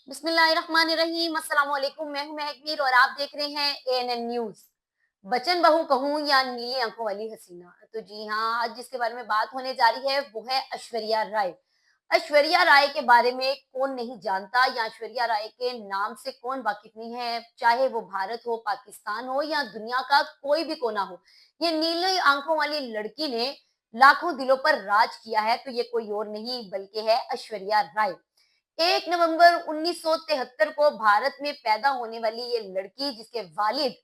बिस्मिल्लाहिर्रहमानिर्रहीम, अस्सलाम वालेकुम। मैं हूं महक मीर और आप देख रहे हैं एएनएन न्यूज। बचन बहू कहूं या नीली आंखों वाली हसीना, तो जी हाँ, आज जिसके बारे में बात होने जा रही है वो है ऐश्वर्या राय। ऐश्वर्या राय के बारे में कौन नहीं जानता या ऐश्वर्या राय के नाम से कौन वाकिफ नहीं है, चाहे वो भारत हो, पाकिस्तान हो या दुनिया का कोई भी कोना हो। ये नीली आंखों वाली लड़की ने लाखों दिलों पर राज किया है, तो ये कोई और नहीं बल्कि है ऐश्वर्या राय। 1 नवंबर 1973 को भारत में पैदा होने वाली ये लड़की, जिसके वालिद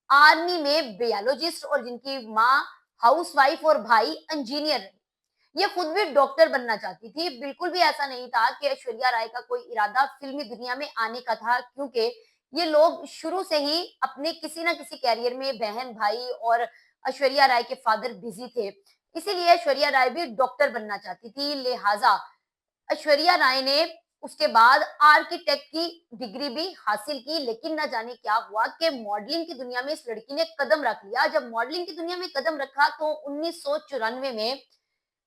आर्मी में बायोलॉजिस्ट और जिनकी माँ हाउसवाइफ और भाई इंजीनियर रहे। ये खुद भी डॉक्टर बनना चाहती थी। बिल्कुल भी ऐसा नहीं था कि ऐश्वर्या राय का कोई इरादा फिल्मी दुनिया में आने का था, क्योंकि ये लोग शुरू से ही अपने किसी ना किसी कैरियर में बहन भाई और ऐश्वर्या राय के फादर बिजी थे। इसीलिए ऐश्वर्या राय भी डॉक्टर बनना चाहती थी। लिहाजा ऐश्वर्या राय ने उसके बाद आर्किटेक्ट की डिग्री भी हासिल की, लेकिन ना जाने क्या हुआ कि मॉडलिंग की दुनिया में इस लड़की ने कदम रख लिया। जब मॉडलिंग की दुनिया में कदम रखा तो 1994 में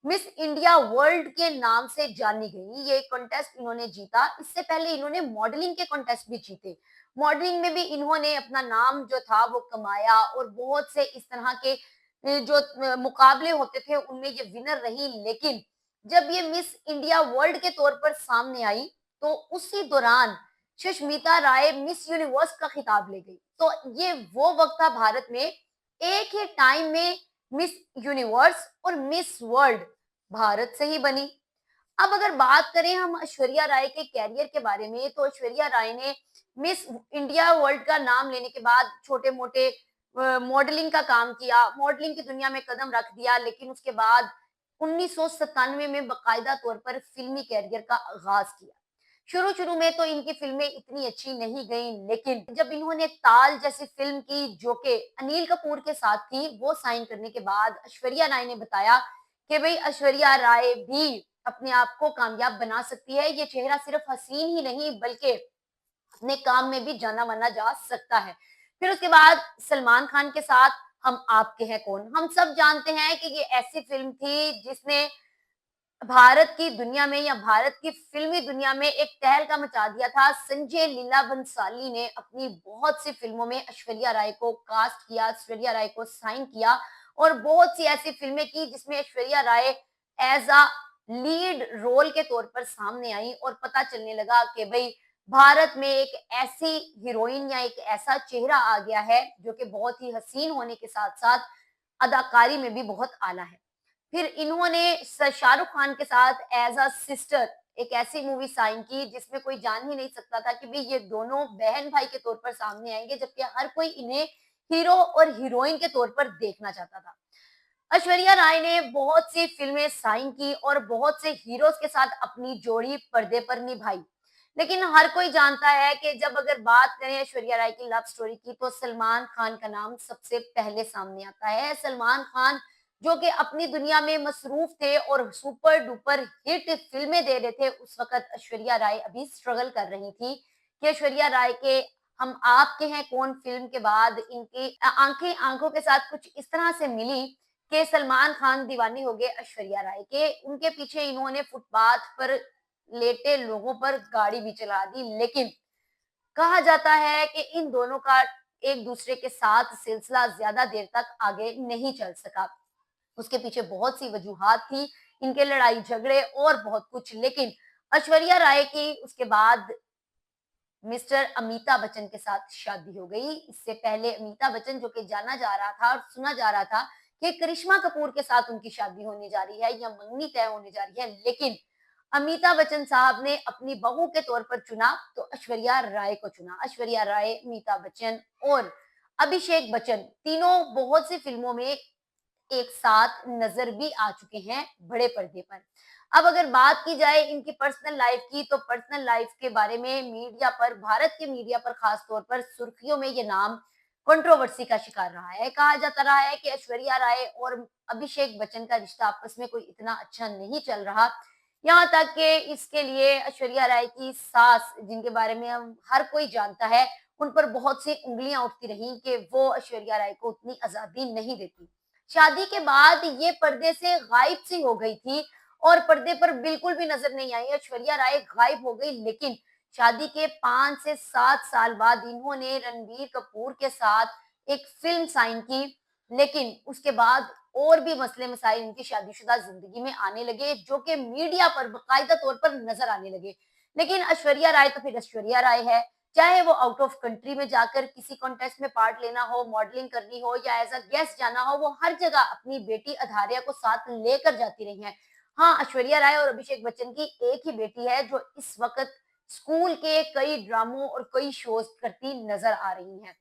मिस इंडिया वर्ल्ड के नाम से जानी गई। ये कॉन्टेस्ट इन्होंने जीता। इससे पहले इन्होंने मॉडलिंग के कॉन्टेस्ट भी जीते। मॉडलिंग में भी इन्होंने अपना नाम जो था वो कमाया और बहुत से इस तरह के जो मुकाबले होते थे उनमें ये विनर रही। लेकिन जब ये मिस इंडिया वर्ल्ड के तौर पर सामने आई तो उसी दौरान सुष्मिता राय मिस यूनिवर्स का खिताब ले गई। तो ये वो वक्त था भारत में, एक ही टाइम में मिस यूनिवर्स और मिस वर्ल्ड भारत से ही बनी। अब अगर बात करें हम ऐश्वर्या राय के कैरियर के बारे में, तो ऐश्वर्या राय ने मिस इंडिया वर्ल्ड का नाम लेने के बाद छोटे मोटे मॉडलिंग का काम किया, मॉडलिंग की दुनिया में कदम रख दिया। लेकिन उसके बाद 1997 में बाकायदा तौर पर फिल्मी कैरियर का आगाज किया। शुरू शुरू में तो इनकी फिल्में इतनी अच्छी नहीं गई, लेकिन जब इन्होंने ताल जैसी फिल्म की जो कि अनिल कपूर के साथ थी, वो साइन करने के बाद ऐश्वर्या राय ने बताया कि भाई ऐश्वर्या राय भी अपने आप को कामयाब बना सकती है। ये चेहरा सिर्फ हसीन ही नहीं बल्कि अपने काम में भी जाना माना जा सकता है। फिर उसके बाद सलमान खान के साथ हम आपके हैं कौन। हम सब जानते हैं कि ये ऐसी फिल्म थी जिसने भारत की दुनिया में या भारत की फिल्मी दुनिया में एक तहलका मचा दिया था। संजय लीला भंसाली ने अपनी बहुत सी फिल्मों में ऐश्वर्या राय को कास्ट किया, ऐश्वर्या राय को साइन किया और बहुत सी ऐसी फिल्में की जिसमें Aishwarya Rai as a lead role के तौर पर सामने आई और पता चलने लगा कि भाई भारत में एक ऐसी हीरोइन या एक ऐसा चेहरा आ गया है जो कि बहुत ही हसीन होने के साथ साथ अदाकारी में भी बहुत आला है। फिर इन्होंने शाहरुख खान के साथ एज अ सिस्टर एक ऐसी मूवी साइन की जिसमें कोई जान ही नहीं सकता था कि भाई ये दोनों बहन भाई के तौर पर सामने आएंगे, जबकि हर कोई इन्हें हीरो और हीरोइन के तौर पर देखना चाहता था। ऐश्वर्या राय ने बहुत सी फिल्में साइन की और बहुत से हीरोज के साथ अपनी जोड़ी पर्दे पर निभाई। लेकिन हर कोई जानता है कि जब अगर बात करें ऐश्वर्या राय की लव स्टोरी की तो सलमान खान का नाम सबसे पहले सामने आता है। सलमान खान जो कि अपनी दुनिया में मसरूफ थे और सुपर डुपर हिट फिल्में दे रहे थे, उस वक्त ऐश्वर्या राय अभी स्ट्रगल कर रही थी कि ऐश्वर्या राय के हम आपके हैं कौन फिल्म के बाद इनकी आंखें आंखों के साथ कुछ इस तरह से मिली कि सलमान खान दीवाने हो गए ऐश्वर्या राय के। उनके पीछे इन्होंने फुटपाथ पर लेटे लोगों पर गाड़ी भी चला दी। लेकिन कहा जाता है कि इन दोनों का एक दूसरे के साथ सिलसिला ज्यादा देर तक आगे नहीं चल सका। उसके पीछे बहुत सी वजूहात थी, इनके लड़ाई झगड़े और बहुत कुछ। लेकिन ऐश्वर्या राय की उसके बाद मिस्टर अमिताभ बच्चन के साथ शादी हो गई। इससे पहले अमिताभ बच्चन जो कि जाना जा रहा था और सुना जा रहा था कि करिश्मा कपूर के साथ उनकी शादी होने जा रही है या मंगनी तय होने जा रही है, लेकिन अमिताभ बच्चन साहब ने अपनी बहू के तौर पर चुना तो ऐश्वर्या राय को चुना। ऐश्वर्या राय, अमिताभ बच्चन और अभिषेक बच्चन तीनों बहुत सी फिल्मों में एक साथ नजर भी आ चुके हैं बड़े पर्दे पर। अब अगर बात की जाए इनकी पर्सनल लाइफ की, तो पर्सनल लाइफ के बारे में मीडिया पर, भारत के मीडिया पर खास तौर पर सुर्खियों में ये नाम कंट्रोवर्सी का शिकार रहा है। कहा जाता रहा है कि ऐश्वर्या राय और अभिषेक बच्चन का रिश्ता आपस में कोई इतना अच्छा नहीं चल रहा। यहाँ तक कि इसके लिए ऐश्वर्या राय की सास, जिनके बारे में हम हर कोई जानता है, उन पर बहुत सी उंगलियां उठती रही कि वो ऐश्वर्या राय को उतनी आजादी नहीं देती। शादी के बाद ये पर्दे से गायब सी हो गई थी और पर्दे पर बिल्कुल भी नजर नहीं आई। ऐश्वर्या राय गायब हो गई, लेकिन शादी के 5 से 7 साल बाद इन्होंने रणबीर कपूर के साथ एक फ़िल्म साइन की, लेकिन उसके बाद और भी मसले-मसाइल इनकी शादीशुदा ज़िंदगी में आने लगे, जो कि मीडिया पर बाकायदा तौर पर नज़र आने लगे। लेकिन ऐश्वर्या राय तो फिर ऐश्वर्या राय है, चाहे वो आउट ऑफ कंट्री में जाकर किसी कॉन्टेस्ट में पार्ट लेना हो, मॉडलिंग करनी हो या एज़ अ गेस्ट जाना हो, वो हर जगह अपनी बेटी अधारिया को साथ लेकर जाती रही हैं। हाँ, ऐश्वर्या राय और अभिषेक बच्चन की एक ही बेटी है जो इस वक़्त स्कूल के कई ड्रामों और कई शोज़ करती नज़र आ रही हैं।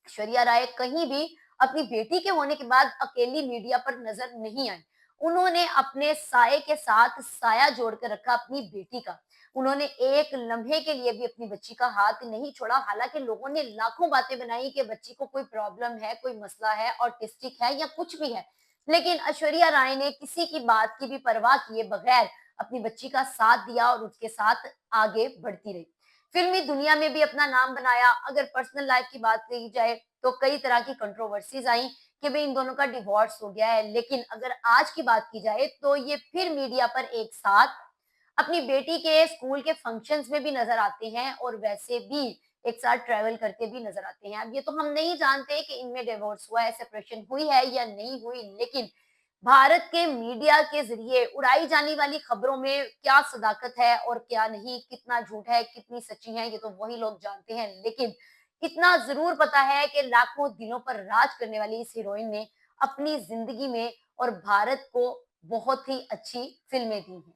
ऐश्वर्या राय कहीं भी अपनी बेटी के होने के बाद अकेली मीडिया पर नजर नहीं आई। उन्होंने अपने साये के साथ साया जोड़ कर रखा अपनी बेटी का। उन्होंने एक लम्हे के लिए भी अपनी बच्ची का हाथ नहीं छोड़ा। हालाँकि लोगों ने लाखों बातें बनाई कि बच्ची को कोई प्रॉब्लम है, कोई मसला है, ऑटिस्टिक है या कुछ भी है। लेकिन ऐश्वर्या राय ने किसी की बात की भी परवाह किए बगैर अपनी बच्ची का साथ दिया और उसके साथ आगे बढ़ती रही। फ़िल्मी दुनिया में भी अपना नाम बनाया। अगर पर्सनल लाइफ़ की बात कही जाए, तो कई तरह की कंट्रोवर्सीज़ आई कि भई इन दोनों का डिवोर्स हो गया है। लेकिन अगर आज की बात की जाए, तो ये फिर मीडिया पर एक साथ अपनी बेटी के स्कूल के फंक्शंस में भी नज़र आते हैं और वैसे भी एक साथ ट्रैवल करते भी नज़र आते हैं। अब ये तो हम नहीं जानते कि इनमें डिवोर्स हुआ है, सेपरेशन हुई है या नहीं हुई, लेकिन भारत के मीडिया के ज़रिए उड़ाई जाने वाली खबरों में क्या सदाकत है और क्या नहीं, कितना झूठ है, कितनी सच्ची है, ये तो वही लोग जानते हैं। लेकिन इतना ज़रूर पता है कि लाखों दिलों पर राज करने वाली इस हीरोइन ने अपनी ज़िंदगी में और भारत को बहुत ही अच्छी फ़िल्में दी हैं।